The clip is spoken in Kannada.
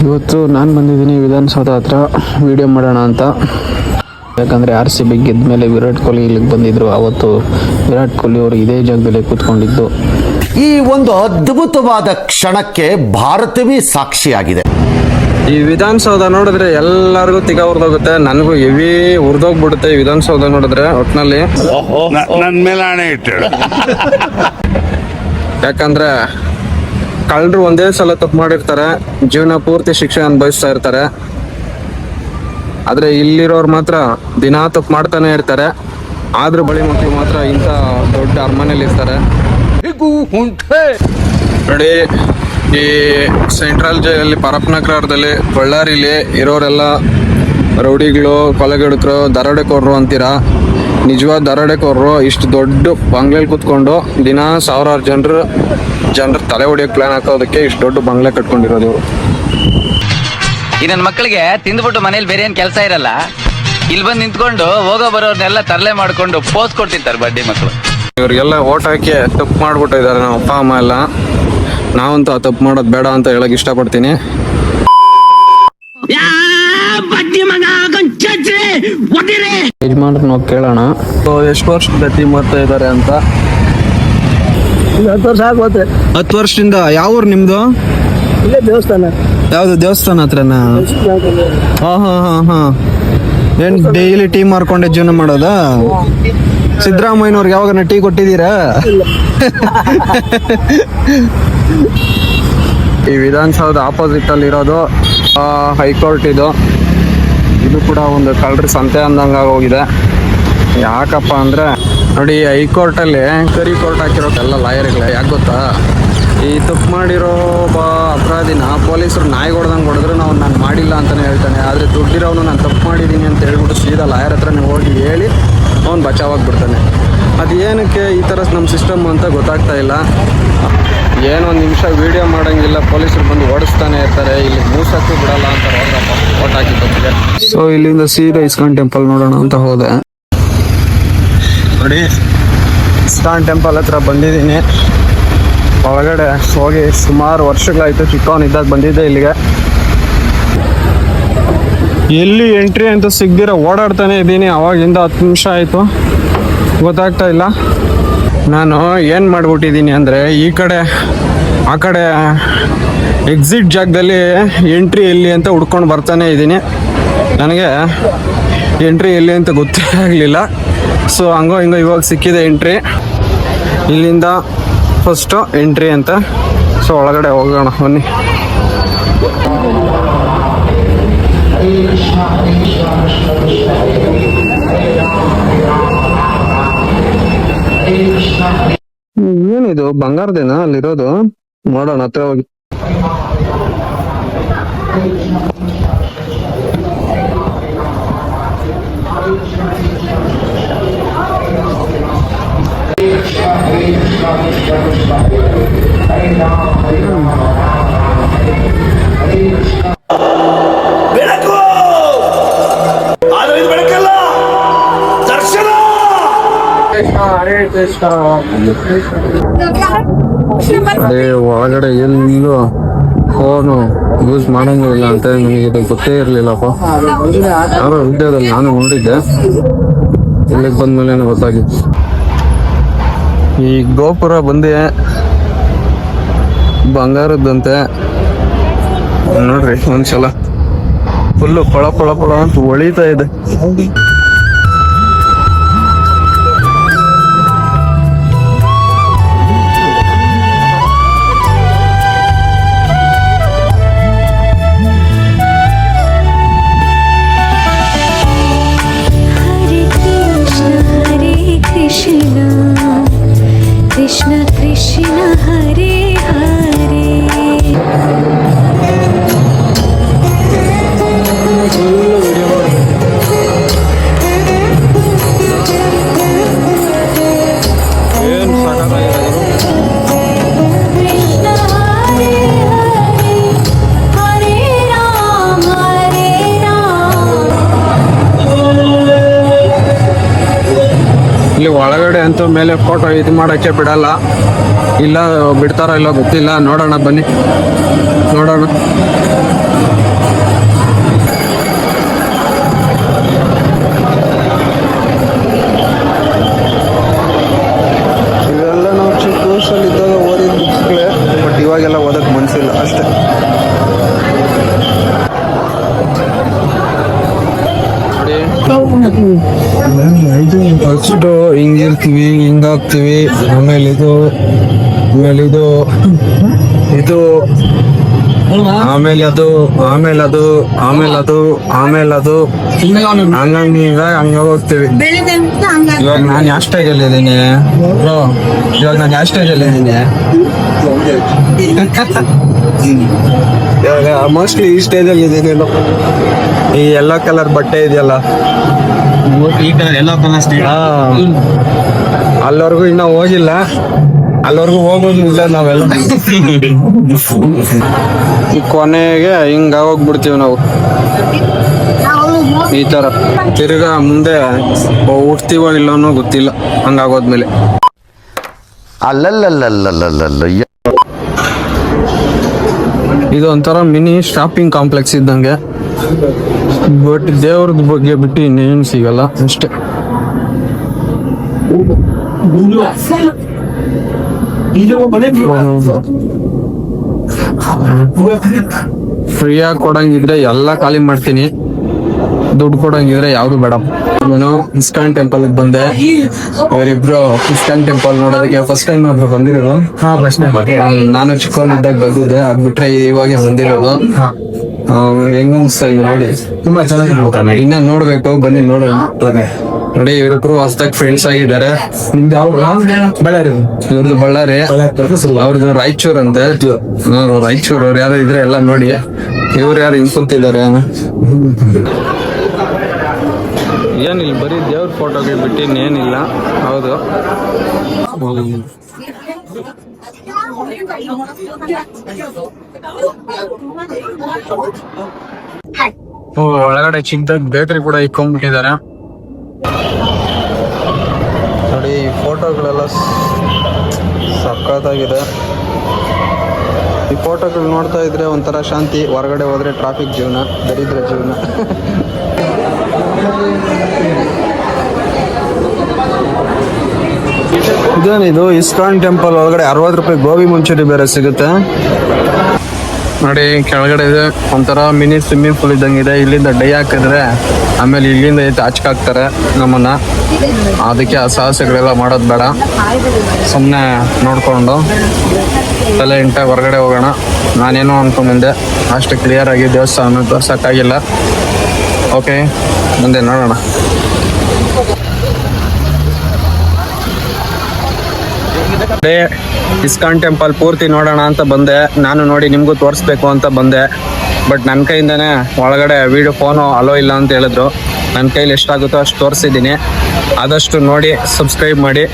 ಇವತ್ತು ನಾನು ಬಂದಿದ್ದೀನಿ ವಿಧಾನಸೌಧ ಹತ್ರ ವಿಡಿಯೋ ಮಾಡೋಣ ಅಂತ. ಯಾಕಂದರೆ RCB ಗೆದ್ದ ಮೇಲೆ ವಿರಾಟ್ ಕೊಹ್ಲಿ ಇಲ್ಲಿಗೆ ಬಂದಿದ್ದರು. ಅವತ್ತು ವಿರಾಟ್ ಕೊಹ್ಲಿ ಅವರು ಇದೇ ಜಾಗದಲ್ಲಿ ಕೂತ್ಕೊಂಡಿದ್ದು. ಈ ಒಂದು ಅದ್ಭುತವಾದ ಕ್ಷಣಕ್ಕೆ ಭಾರತವೇ ಸಾಕ್ಷಿಯಾಗಿದೆ. ಈ ವಿಧಾನಸೌಧ ನೋಡಿದ್ರೆ ಎಲ್ಲರಿಗೂ ತಿಗ ಉರ್ದೋಗುತ್ತೆ, ನನಗೂ ಹೆವಿ ಉರ್ದೋಗ್ಬಿಡುತ್ತೆ ಈ ವಿಧಾನಸೌಧ ನೋಡಿದ್ರೆ. ಒಟ್ಟಿನಲ್ಲಿ ನನ್ನ ಮೇಲೆ ಆಣೆ ಇಟ್ಟು, ಯಾಕಂದ್ರೆ ಕಳ್ಳರು ಒಂದೇ ಸಲ ತಪ್ಪು ಮಾಡಿರ್ತಾರೆ, ಜೀವನ ಪೂರ್ತಿ ಶಿಕ್ಷೆ ಅನುಭವಿಸ್ತಾ ಇರ್ತಾರೆ. ಆದ್ರೆ ಇಲ್ಲಿರೋರು ಮಾತ್ರ ದಿನಾ ತಪ್ಪು ಮಾಡ್ತಾನೆ ಇರ್ತಾರೆ. ಆದ್ರೂ ಬಳಿ ಮಕ್ಕಳು ಮಾತ್ರ ಇಂಥ ದೊಡ್ಡ ಅರಮನೆಯಲ್ಲಿ ಇರ್ತಾರೆ. ನೋಡಿ, ಈ ಸೆಂಟ್ರಲ್ ಜೈಲಲ್ಲಿ ಪರಪ್ಪನಗರದಲ್ಲಿ ಬಳ್ಳಾರಿಲಿ ಇರೋರೆಲ್ಲ ರೌಡಿಗಳು, ಕೊಲೆಗಡಕರು, ದರೋಡೆಕೋರರು ಅಂತೀರಾ. ನಿಜವಾದ ದರೋಡೆಕೋರರು ಇಷ್ಟು ದೊಡ್ಡ ಬಂಗ್ಲೆಲಿ ಕೂತ್ಕೊಂಡು ದಿನ ಸಾವಿರಾರು ಜನರ ತಲೆ ಹೊಡಿಯೋಕೆ ಪ್ಲಾನ್ ಹಾಕೋದಕ್ಕೆ ಇಷ್ಟು ದೊಡ್ಡ ಬಂಗ್ಲೆ ಕಟ್ಕೊಂಡಿರೋದು ಇವರು. ಈ ನನ್ನ ಮಕ್ಕಳಿಗೆ ತಿಂದ್ಬಿಟ್ಟು ಮನೇಲಿ ಬೇರೆ ಏನ್ ಕೆಲಸ ಇರಲ್ಲ, ಇಲ್ಲಿ ಬಂದು ನಿಂತ್ಕೊಂಡು ಹೋಗೋ ಬರೋರ್ನೆಲ್ಲ ತರಲೆ ಮಾಡ್ಕೊಂಡು ಪೋಸ್ ಕೊಡ್ತಿರ್ತಾರೆ ಬಡ್ಡಿ ಮಕ್ಕಳು. ಇವ್ರಿಗೆಲ್ಲ ಓಟ್ ಹಾಕಿ ತಪ್ಪು ಮಾಡ್ಬಿಟ್ಟಿದ್ದಾರೆ ನಮ್ಮ ಅಪ್ಪ ಅಮ್ಮ ಎಲ್ಲ. ನಾವಂತೂ ತಪ್ಪು ಮಾಡೋದು ಬೇಡ ಅಂತ ಹೇಳಕ್ ಇಷ್ಟಪಡ್ತೀನಿ. ಯಜಮಾನ್ರು ನಾವು ಕೇಳೋಣ ಎಷ್ಟು ವರ್ಷದಿಂದ ಟೀಮ್ ಮಾಡ್ತಾ ಇದ್ದಾರೆ ಅಂತ. 10 ವರ್ಷ ಆಗೋತೆ. 10 ವರ್ಷದಿಂದ. ಯಾವ ಊರು ನಿಮ್ದು? ಇಲ್ಲೇ ದೇವಸ್ಥಾನ. ಯಾವ್ದು ದೇವಸ್ಥಾನ ಹತ್ರನಾ? ಹಾ. ಏನ್ ಡೈಲಿ ಟೀ ಮಾರ್ಕೊಂಡೆ ಜೀವನ ಮಾಡೋದಾ? ಸಿದ್ದರಾಮಯ್ಯನವ್ರಿಗೆ ಯಾವಾಗ ಟೀ ಕೊಟ್ಟಿದ್ದೀರಾ? ಈ ವಿಧಾನಸೌಧ ಆಪೋಸಿಟ್ ಅಲ್ಲಿ ಇರೋದು ಹೈಕೋರ್ಟ್. ಇದು ಕೂಡ ಒಂದು ಕಳ್ಳರ ಸಂತೆ ಅಂದಂಗ ಹೋಗಿದೆ. ಯಾಕಪ್ಪ ಅಂದ್ರೆ ನೋಡಿ, ಹೈಕೋರ್ಟ್ ಅಲ್ಲಿ ಕರಿ ಕೋರ್ಟ್ ಹಾಕಿರೋಕೆಲ್ಲ ಲಾಯರ್ಗಳೇ. ಯಾಕೆ ಗೊತ್ತಾ? ಈ ತಪ್ಪು ಮಾಡಿರೋ ಒಬ್ಬ ಅಪರಾಧಿನ ಪೊಲೀಸರು ನಾಯಿ ಹೊಡೆದಂಗೆ ಹೊಡೆದ್ರೆ ನಾನು ಮಾಡಿಲ್ಲ ಅಂತಲೇ ಹೇಳ್ತಾನೆ. ಆದರೆ ದುಡ್ಡಿರೋನು ನಾನು ತಪ್ಪು ಮಾಡಿದ್ದೀನಿ ಅಂತ ಹೇಳ್ಬಿಟ್ಟು ಸೀದಾ ಲಾಯರ್ ಹತ್ರನೇ ಹೋಗಿ ಹೇಳಿ ಅವ್ನು ಬಚಾವಾಗ್ಬಿಡ್ತಾನೆ. ಅದು ಏನಕ್ಕೆ ಈ ಥರ ನಮ್ಮ ಸಿಸ್ಟಮ್ ಅಂತ ಗೊತ್ತಾಗ್ತಾ ಇಲ್ಲ. ಏನೋ ಒಂದು ನಿಮಿಷ ವೀಡಿಯೋ ಮಾಡೋಂಗಿಲ್ಲ, ಪೊಲೀಸರು ಬಂದು ಓಡಿಸ್ತಾನೆ ಇರ್ತಾರೆ. ಇಲ್ಲಿ ಮೂಸಕ್ಕೂ ಬಿಡಲ್ಲ ಅಂತ ಓಟ್ ಹಾಕಿದ್ದಕ್ಕೆ. ಸೊ ಇಲ್ಲಿಂದ ಸೀದಾ ಇಸ್ಕಾನ್ ಟೆಂಪಲ್ ನೋಡೋಣ ಅಂತ ಹೋದೆ. ನೋಡಿ, ಇಸ್ಕಾನ್ ಟೆಂಪಲ್ ಹತ್ರ ಬಂದಿದ್ದೀನಿ. ಒಳಗಡೆ ಹೋಗಿ ಸುಮಾರು ವರ್ಷಗಳಾಯ್ತು, ಚಿಕ್ಕವನಿದ್ದಾಗ ಬಂದಿದ್ದೆ ಇಲ್ಲಿಗೆ. ಎಲ್ಲಿ ಎಂಟ್ರಿ ಅಂತ ಸಿಗ್ದಿರ ಓಡಾಡ್ತಾನೆ ಇದ್ದೀನಿ. ಅವಾಗಿಂದ 10 ನಿಮಿಷ ಆಯಿತು, ಗೊತ್ತಾಗ್ತಾ ಇಲ್ಲ. ನಾನು ಏನು ಮಾಡಿಬಿಟ್ಟಿದ್ದೀನಿ ಅಂದರೆ, ಈ ಕಡೆ ಆ ಕಡೆ ಎಕ್ಸಿಟ್ ಜಾಗದಲ್ಲಿ ಎಂಟ್ರಿ ಎಲ್ಲಿ ಅಂತ ಹುಡ್ಕೊಂಡು ಬರ್ತಾನೆ ಇದ್ದೀನಿ. ನನಗೆ ಎಂಟ್ರಿ ಎಲ್ಲಿ ಅಂತ ಗೊತ್ತೇ ಆಗಲಿಲ್ಲ. ಸೊ ಹಂಗೋ ಹಿಂಗೋ ಇವಾಗ ಸಿಕ್ಕಿದೆ ಎಂಟ್ರಿ. ಇಲ್ಲಿಂದ ಫಸ್ಟು ಎಂಟ್ರಿ ಅಂತ. ಸೊ ಒಳಗಡೆ ಹೋಗೋಣ ಬನ್ನಿ. ಏನಿದು ಬಂಗಾರದೇನಾ ಅಲ್ಲಿರೋದು? ನೋಡೋಣ ಹತ್ರ ಹೋಗಿ. ಬೆಳಕು ಆದ್ರೆ ಇದು ಬೆಳಕಲ್ಲ, ದರ್ಶನ. ಅದೇ ಒಳಗಡೆ ಎಲ್ಲೂ ಫೋನು ಯೂಸ್ ಮಾಡಂಗಿಲ್ಲ ಅಂತ ನನಗೆ ಇದು ಗೊತ್ತೇ ಇರಲಿಲ್ಲಪ್ಪ. ಯಾರೋ ವಿಡಿಯೋದಲ್ಲಿ ನಾನು ನೋಡಿದ್ದೆ, ಇಲ್ಲಿಗೆ ಬಂದ್ಮೇಲೆ ಗೊತ್ತಾಗಿತ್ತು. ಈ ಗೋಪುರ ಬಂದೆ ಬಂಗಾರದ್ದಂತೆ ನೋಡ್ರಿ. ಒಂದ್ಸಲ ಫುಲ್ಲು ಪಳ ಪಳ ಪಳ ಅಂತ ಹೊಳಿತಾ ಇದೆ. Krishna Krishna Hare Hare. ಇಲ್ಲಿ ಒಳಗಡೆ ಅಂತೂ ಮೇಲೆ ಫೋಟೋ ಇದು ಮಾಡೋಕ್ಕೆ ಬಿಡಲ್ಲ, ಇಲ್ಲ ಬಿಡ್ತಾರೋ ಇಲ್ಲೋ ಗೊತ್ತಿಲ್ಲ. ನೋಡೋಣ ಬನ್ನಿ, ನೋಡೋಣ. ಹೋಗ್ತೀವಿ. ಆಮೇಲೆ ಇದು ಆಮೇಲೆ ಅದು ಹಂಗ ಹೋಗ್ತೀವಿ. ಇವಾಗ ನಾನು ಯಾವ ಸ್ಟೇಜಲ್ಲಿ ಇದ್ದೀನಿ ಬ್ರೋ? ಇವಾಗ ನಾನು ಯಾವ ಸ್ಟೇಜಲ್ಲಿ ಇದ್ದೀನಿ? ಇವಾಗ ಮೋಸ್ಟ್ಲಿ ಈ ಸ್ಟೇಜಲ್ಲಿ ಇದ್ದೀನಿ. ಈ ಯೆಲ್ಲೋ ಕಲರ್ ಬಟ್ಟೆ ಇದೆಯಲ್ಲ, ಅಲ್ಲಿವರೆಗೂ ಇನ್ನೂ ಹೋಗಿಲ್ಲ, ಅಲ್ಲಿವರೆಗೂ ಹೋಗೋದಿಲ್ಲ ನಾವೆಲ್ಲ. ಈ ಕೊನೆಗೆ ಹಿಂಗ ಹೋಗ್ಬಿಡ್ತೀವಿ ನಾವು ಈ ತರ. ತಿರ್ಗಾ ಮುಂದೆ ಹುಡ್ತೀವೋ ಇಲ್ಲನೋ ಗೊತ್ತಿಲ್ಲ, ಹಂಗಾಗೋದ್ಮೇಲೆ. ಅಲ್ಲಲ್ಲಲ್ಲಲ್ಲಲ್ಲಲ್ಲ ಇದು ಒಂಥರ ಮಿನಿ ಶಾಪಿಂಗ್ ಕಾಂಪ್ಲೆಕ್ಸ್ ಇದ್ದಂಗೆ, ಬಟ್ ದೇವ್ರದ ಬಗ್ಗೆ ಬಿಟ್ಟು ಇನ್ನೇನು ಸಿಗಲ್ಲ ಅಷ್ಟೇ. ಫ್ರೀಯಾಗಿ ಕೊಡಂಗಿದ್ರೆ ಎಲ್ಲ ಖಾಲಿ ಮಾಡ್ತೀನಿ, ದುಡ್ಡು ಕೊಡಂಗಿದ್ರೆ ಯಾವ್ದು ಬೇಡ. ನಾನು ಇಸ್ಕಾನ್ ಟೆಂಪಲ್ ಬಂದೆ. ಇವರಿಬ್ರು ಇಸ್ಕಾನ್ ಟೆಂಪಲ್ ನೋಡೋದಕ್ಕೆ ಫಸ್ಟ್ ಟೈಮ್ ಆದ್ರೂ ಬಂದಿರೋದು. ನಾನು ಚಿಕ್ಕವನಿದ್ದಾಗ ಬಂದಿದ್ದೆ, ಅದ್ಬಿಟ್ರೆ ಇವಾಗ ಬಂದಿರೋದು. ಹೆಂಗ ಅನ್ಸ್ತಾ ಇದೆ ನೋಡಿ, ತುಂಬಾ ಚೆನ್ನಾಗಿ. ಇನ್ನ ನೋಡ್ಬೇಕು, ಬನ್ನಿ ನೋಡೋಣ. ನೋಡಿ ಇವರಿಬ್ರು ಹೊಸದಾಗಿ ಫ್ರೆಂಡ್ಸ್ ಆಗಿದ್ದಾರೆ. ನಿಮ್ದು ಯಾವ ಬಳ್ಳಾರಿ? ಇವ್ರದ್ದು ಬಳ್ಳಾರಿ, ಅವ್ರದ್ದು ರಾಯಚೂರ್ ಅಂತೆ. ರಾಯಚೂರ್ ಅವ್ರು ಯಾರು ಇದ್ರೆ ಎಲ್ಲ ನೋಡಿ. ಇವ್ರು ಯಾರು ಹಿಂಗ್ ಕುಂತಿದ್ದಾರೆ? ಏನಿಲ್ಲ, ಬರೀ ದೇವ್ರ ಫೋಟೋಗೆ ಬಿಟ್ಟು ಇನ್ನೇನಿಲ್ಲ. ಹೌದು, ಒಳಗಡೆ ಚಿಕ್ಕದಾಗಿ ಬೇಕರಿ ಕೂಡ ಇಕ್ಕೊಂಡ್ಬಿಟ್ಟಿದ್ದಾರೆ ನೋಡಿ. ಈ ಫೋಟೋಗಳೆಲ್ಲ ಸಖತ್ತಾಗಿದೆ. ಈ ಫೋಟೋಗಳು ನೋಡ್ತಾ ಇದ್ರೆ ಒಂಥರ ಶಾಂತಿ. ಹೊರಗಡೆ ಹೋದ್ರೆ ಟ್ರಾಫಿಕ್ ಜೀವನ, ದರಿದ್ರ ಜೀವನ. ಇದೇನಿದು ಇಸ್ಕಾನ್ ಟೆಂಪಲ್ ಒಳಗಡೆ 60 ರೂಪಾಯಿ ಗೋಬಿ ಮಂಚೂರಿ ಬೇರೆ ಸಿಗುತ್ತೆ ನೋಡಿ. ಕೆಳಗಡೆ ಇದೆ ಒಂಥರ ಮಿನಿ ಸ್ವಿಮ್ಮಿಂಗ್ ಪೂಲ್ ಇದ್ದಂಗಿದೆ. ಇಲ್ಲಿಂದ ಡೈ ಹಾಕಿದ್ರೆ ಆಮೇಲೆ ಇಲ್ಲಿಂದ ಹಾಕ್ತಾರೆ ನಮ್ಮನ್ನ. ಅದಕ್ಕೆ ಆ ಸಾಹಸಗಳೆಲ್ಲ ಮಾಡೋದು ಬೇಡ, ಸುಮ್ಮನೆ ನೋಡ್ಕೊಂಡು ತಲೆ ಇಂಟಾಗಿ ಹೊರಗಡೆ ಹೋಗೋಣ. ನಾನೇನೋ ಅನ್ಕೊಂಡ್ಬಂದೆ, ಅಷ್ಟು ಕ್ಲಿಯರ್ ಆಗಿ ದೇವಸ್ಥಾನ ತೋರ್ಸಕ್ಕಾಗಿಲ್ಲ. ಓಕೆ, ಮುಂದೆ ನೋಡೋಣ. ಇಸ್ಕಾನ್ ಟೆಂಪಲ್ ಪೂರ್ತಿ ನೋಡೋಣ ಅಂತ ಬಂದೆ ನಾನು. ನೋಡಿ ನಿಮ್ಗೂ ತೋರಿಸ್ಬೇಕು ಅಂತ ಬಂದೆ, ಬಟ್ ನನ್ನ ಕೈಯಿಂದನೇ ಒಳಗಡೆ ವಿಡಿಯೋ ಫೋನು ಅಲೋ ಇಲ್ಲ ಅಂತ ಹೇಳಿದ್ರು. ನನ್ನ ಕೈಲಿ ಎಷ್ಟಾಗುತ್ತೋ ಅಷ್ಟು ತೋರಿಸಿದ್ದೀನಿ. ಆದಷ್ಟು ನೋಡಿ, ಸಬ್ಸ್ಕ್ರೈಬ್ ಮಾಡಿ.